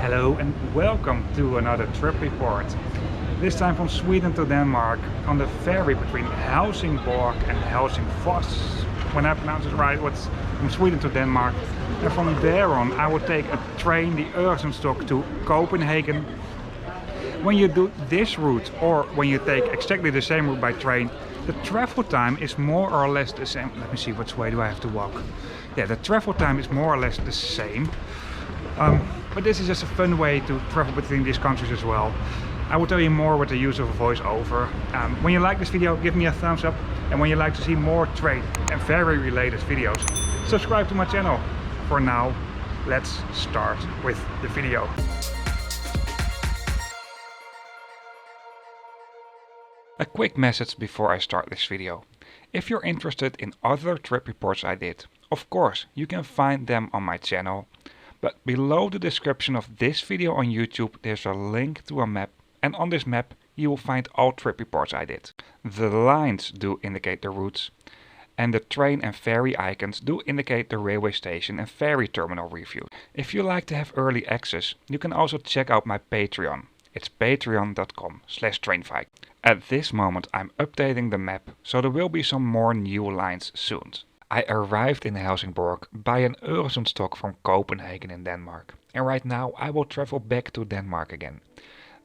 Hello and welcome to another trip report. This time from Sweden to Denmark on the ferry between Helsingborg and Helsingfors. When I pronounce it right, it's from Sweden to Denmark. And from there on I will take a train, the Øresundstok, to Copenhagen. When you do this route or when you take exactly the same route by train, the travel time is more or less the same. Let me see, which way do I have to walk? Yeah, the travel time is more or less the same. But this is just a fun way to travel between these countries as well. I will tell you more with the use of a voiceover. When you like this video, give me a thumbs up. And when you like to see more train and ferry related videos, subscribe to my channel. For now, let's start with the video. A quick message before I start this video. If you're interested in other trip reports I did, of course you can find them on my channel. But below the description of this video on YouTube there's a link to a map, and on this map you will find all trip reports I did. The lines do indicate the routes, and the train and ferry icons do indicate the railway station and ferry terminal review. If you like to have early access, you can also check out my Patreon. It's patreon.com/Trainviking. At this moment I'm updating the map, so there will be some more new lines soon. I arrived in Helsingborg by an Øresundstok from Copenhagen in Denmark, and right now I will travel back to Denmark again.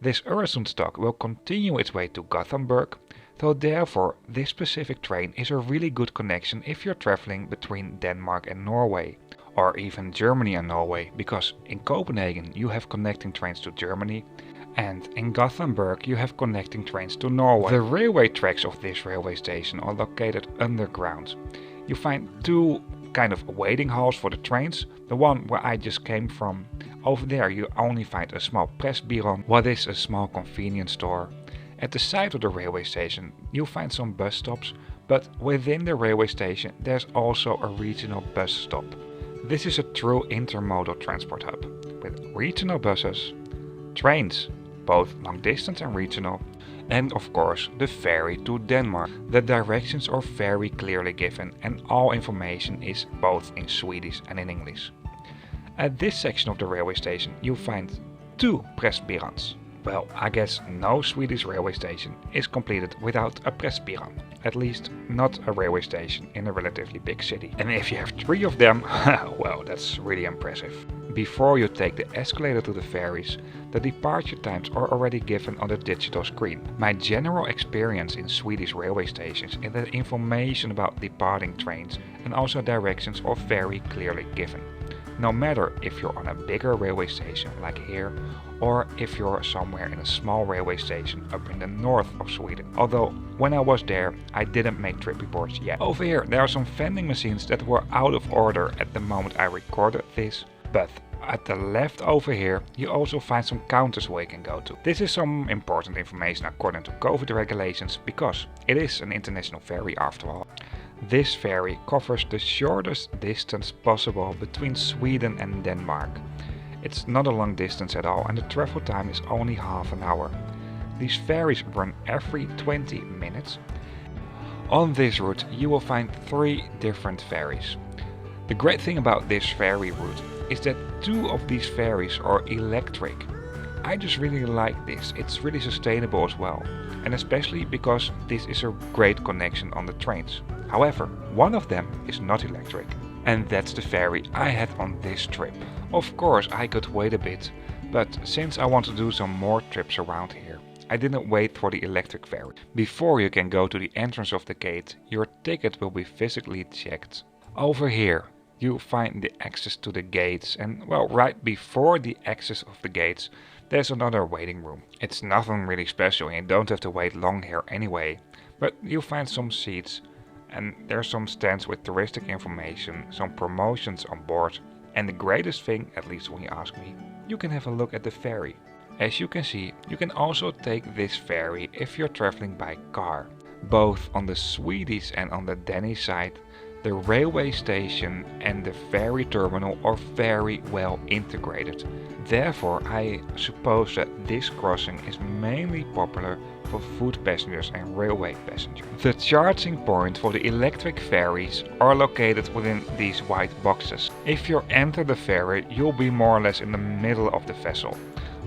This Øresundstok will continue its way to Gothenburg, so therefore this specific train is a really good connection if you're traveling between Denmark and Norway, or even Germany and Norway, because in Copenhagen you have connecting trains to Germany, and in Gothenburg you have connecting trains to Norway. The railway tracks of this railway station are located underground. You find two kind of waiting halls for the trains. The one where I just came from, over there you only find a small pressbureau, what is a small convenience store. At the side of the railway station you'll find some bus stops, but within the railway station there's also a regional bus stop. This is a true intermodal transport hub, with regional buses, trains, both long distance and regional, and of course the ferry to Denmark. The directions are very clearly given and all information is both in Swedish and in English. At this section of the railway station you'll find two pressbyrån. Well, I guess no Swedish railway station is completed without a pressbyrån. At least not a railway station in a relatively big city. And if you have three of them, well, that's really impressive. Before you take the escalator to the ferries, the departure times are already given on the digital screen. My general experience in Swedish railway stations is that information about departing trains and also directions are very clearly given. No matter if you're on a bigger railway station like here, or if you're somewhere in a small railway station up in the north of Sweden. Although when I was there I didn't make trip reports yet. Over here there are some vending machines that were out of order at the moment I recorded this. But at the left over here you also find some counters where you can go to. This is some important information according to COVID regulations, because it is an international ferry after all. This ferry covers the shortest distance possible between Sweden and Denmark. It's not a long distance at all and the travel time is only half an hour. These ferries run every 20 minutes. On this route you will find 3 different ferries. The great thing about this ferry route is that 2 of these ferries are electric. I just really like this, it's really sustainable as well, and especially because this is a great connection on the trains. However, one of them is not electric, and that's the ferry I had on this trip. Of course I could wait a bit, but since I want to do some more trips around here, I didn't wait for the electric ferry. Before you can go to the entrance of the gate, your ticket will be physically checked. Over here you'll find the access to the gates, and well, right before the access of the gates there's another waiting room. It's nothing really special and you don't have to wait long here anyway, but you'll find some seats and there's some stands with touristic information, some promotions on board, and the greatest thing, at least when you ask me, you can have a look at the ferry. As you can see, you can also take this ferry if you're traveling by car. Both on the Swedish and on the Danish side The railway station and the ferry terminal are very well integrated. Therefore, I suppose that this crossing is mainly popular for foot passengers and railway passengers. The charging point for the electric ferries are located within these white boxes. If you enter the ferry, you'll be more or less in the middle of the vessel,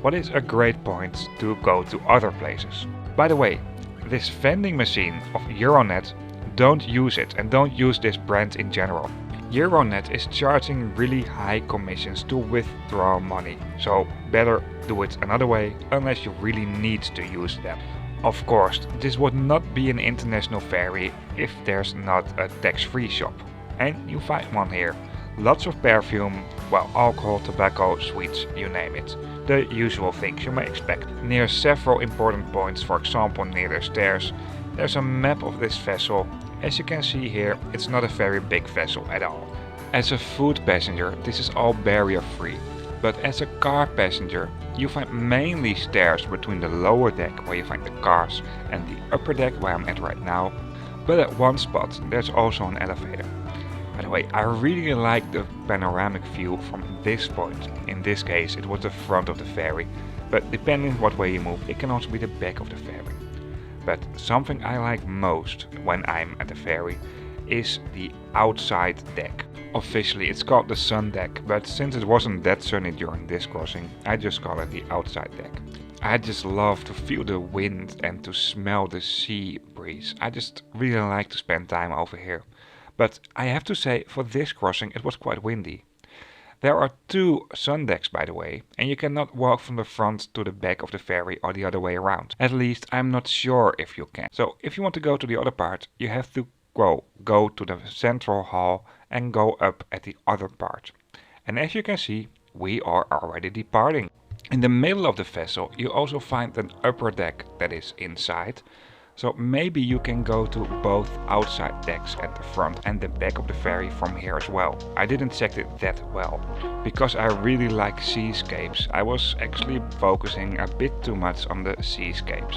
what is a great point to go to other places. By the way, this vending machine of Euronet, don't use it, and don't use this brand in general. Euronet is charging really high commissions to withdraw money, so better do it another way unless you really need to use them. Of course, this would not be an international ferry if there's not a tax-free shop. And you find one here. Lots of perfume, well, alcohol, tobacco, sweets, you name it. The usual things you may expect. Near several important points, for example near the stairs, there's a map of this vessel. As you can see here, it's not a very big vessel at all. As a foot passenger, this is all barrier free. But as a car passenger, you find mainly stairs between the lower deck where you find the cars and the upper deck where I'm at right now. But at one spot there's also an elevator. By the way, I really like the panoramic view from this point. In this case it was the front of the ferry, but depending what way you move it can also be the back of the ferry. But something I like most when I'm at the ferry is the outside deck. Officially it's called the sun deck, but since it wasn't that sunny during this crossing, I just call it the outside deck. I just love to feel the wind and to smell the sea breeze. I just really like to spend time over here. But I have to say, for this crossing it was quite windy. There are two sun decks, by the way, and you cannot walk from the front to the back of the ferry or the other way around. At least I'm not sure if you can. So if you want to go to the other part, you have to go to the central hall and go up at the other part. And as you can see, we are already departing. In the middle of the vessel you also find an upper deck that is inside. So maybe you can go to both outside decks at the front and the back of the ferry from here as well. I didn't check it that well. Because I really like seascapes, I was actually focusing a bit too much on the seascapes.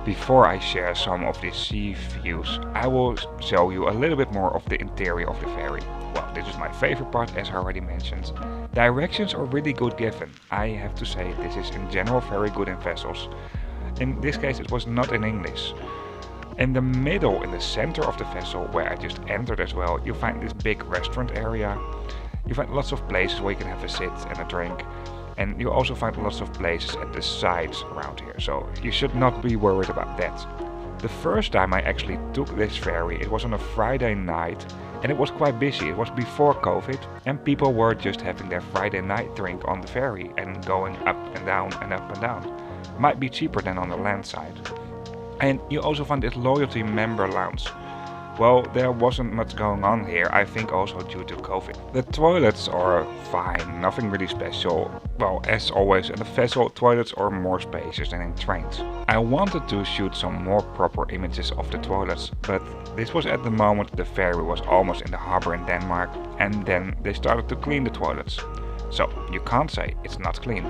Before I share some of the sea views, I will show you a little bit more of the interior of the ferry. Well, this is my favorite part, as I already mentioned. Directions are really good given. I have to say this is in general very good in vessels. In this case it was not in English. In the middle, in the center of the vessel, where I just entered as well, you find this big restaurant area. You find lots of places where you can have a sit and a drink. And you also find lots of places at the sides around here, so you should not be worried about that. The first time I actually took this ferry, it was on a Friday night, and it was quite busy. It was before COVID, and people were just having their Friday night drink on the ferry and going up and down and up and down. Might be cheaper than on the land side. And you also find this loyalty member lounge. Well, there wasn't much going on here, I think also due to COVID. The toilets are fine, nothing really special. Well, as always in the vessel, toilets are more spacious than in trains. I wanted to shoot some more proper images of the toilets, but this was at the moment the ferry was almost in the harbor in Denmark, and then they started to clean the toilets. So you can't say it's not clean.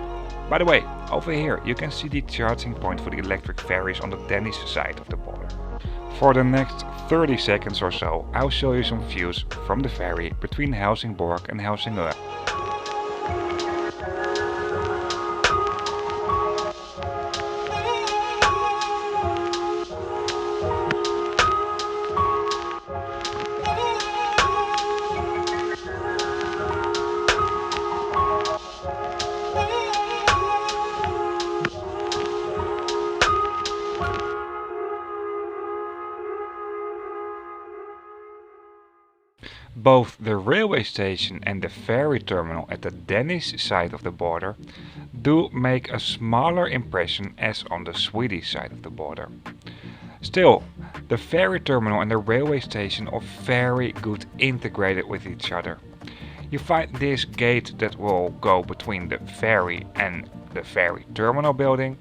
By the way, over here you can see the charging point for the electric ferries on the Danish side of the border. For the next 30 seconds or so, I'll show you some views from the ferry between Helsingborg and Helsingør. Both the railway station and the ferry terminal at the Danish side of the border do make a smaller impression as on the Swedish side of the border. Still, the ferry terminal and the railway station are very good integrated with each other. You find this gate that will go between the ferry and the ferry terminal building.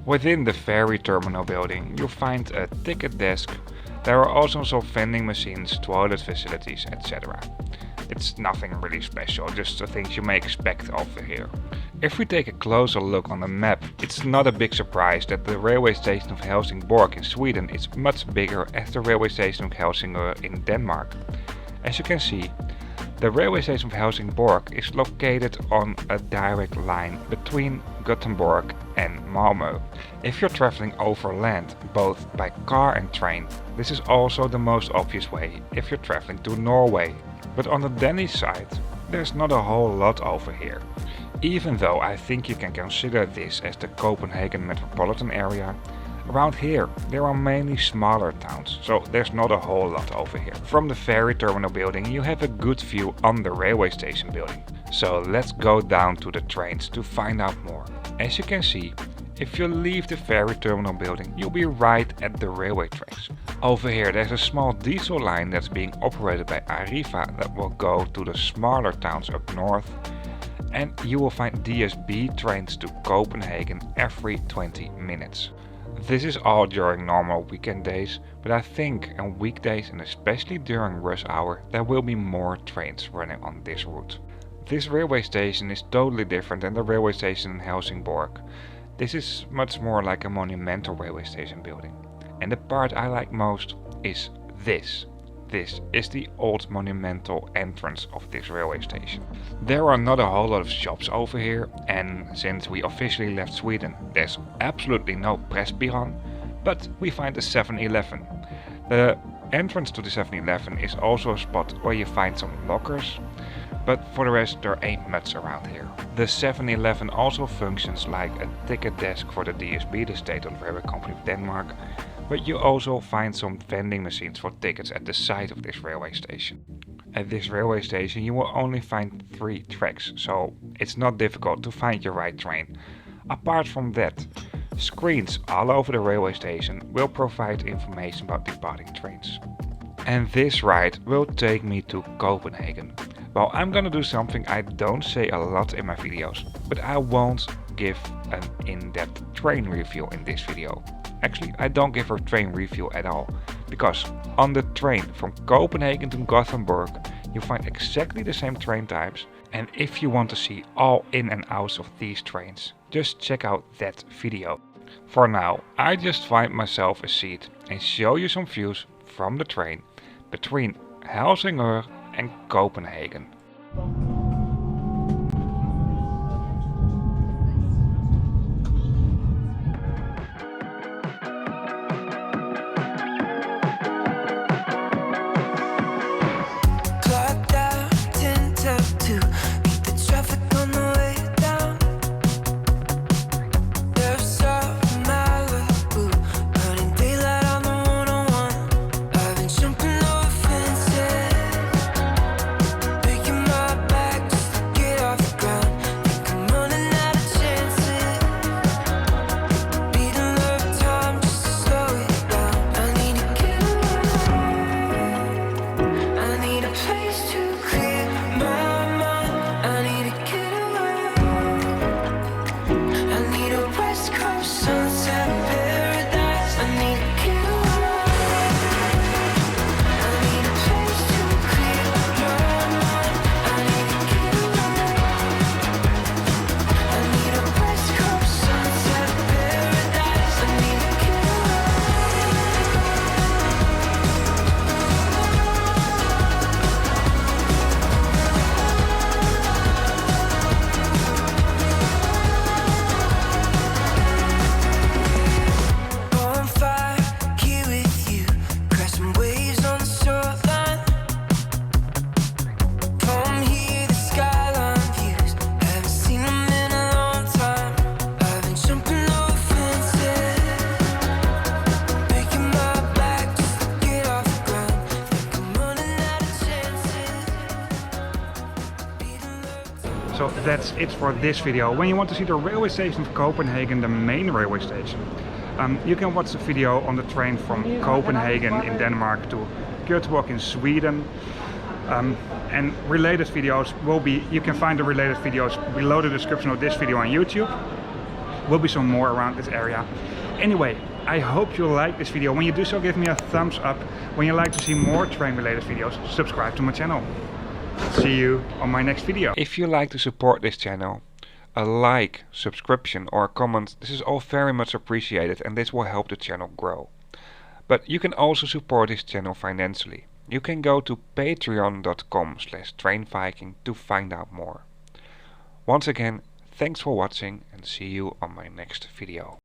Within the ferry terminal building you'll find a ticket desk. There are also some vending machines, toilet facilities, etc. It's nothing really special, just the things you may expect over here. If we take a closer look on the map, it's not a big surprise that the railway station of Helsingborg in Sweden is much bigger as the railway station of Helsingør in Denmark. As you can see, the railway station of Helsingborg is located on a direct line between Gothenburg and Malmö. If you're traveling overland, both by car and train, this is also the most obvious way if you're traveling to Norway. But on the Danish side, there's not a whole lot over here. Even though I think you can consider this as the Copenhagen metropolitan area, around here there are mainly smaller towns, so there's not a whole lot over here. From the ferry terminal building you have a good view on the railway station building. So let's go down to the trains to find out more. As you can see, if you leave the ferry terminal building, you'll be right at the railway tracks. Over here there's a small diesel line that's being operated by Arriva that will go to the smaller towns up north. And you will find DSB trains to Copenhagen every 20 minutes. This is all during normal weekend days, but I think on weekdays and especially during rush hour there will be more trains running on this route. This railway station is totally different than the railway station in Helsingborg. This is much more like a monumental railway station building. And the part I like most is this. This is the old monumental entrance of this railway station. There are not a whole lot of shops over here, and since we officially left Sweden, there's absolutely no Pressbyrån, but we find a 7-Eleven. The entrance to the 7-Eleven is also a spot where you find some lockers, but for the rest there ain't much around here. The 7-Eleven also functions like a ticket desk for the DSB, the state-owned railway company of Denmark, but you also find some vending machines for tickets at the side of this railway station. At this railway station you will only find 3 tracks, so it's not difficult to find your right train. Apart from that, screens all over the railway station will provide information about departing trains. And this ride will take me to Copenhagen. Well, I'm gonna do something I don't say a lot in my videos, but I won't give an in-depth train review in this video. Actually, I don't give a train review at all, because on the train from Copenhagen to Gothenburg you find exactly the same train types, and if you want to see all in and outs of these trains, just check out that video. For now, I just find myself a seat and show you some views from the train between Helsingør and Copenhagen. So that's it for this video. When you want to see the railway station of Copenhagen, the main railway station, you can watch the video on the train from Copenhagen in Denmark to Göteborg in Sweden. And related videos will be, you can find the related videos below the description of this video on YouTube. Will be some more around this area. Anyway, I hope you like this video. When you do so, give me a thumbs up. When you like to see more train related videos, subscribe to my channel. See you on my next video. If you like to support this channel, a like, subscription or a comment, this is all very much appreciated and this will help the channel grow. But you can also support this channel financially. you can go to patreon.com/trainviking to find out more. Once again, thanks for watching and see you on my next video.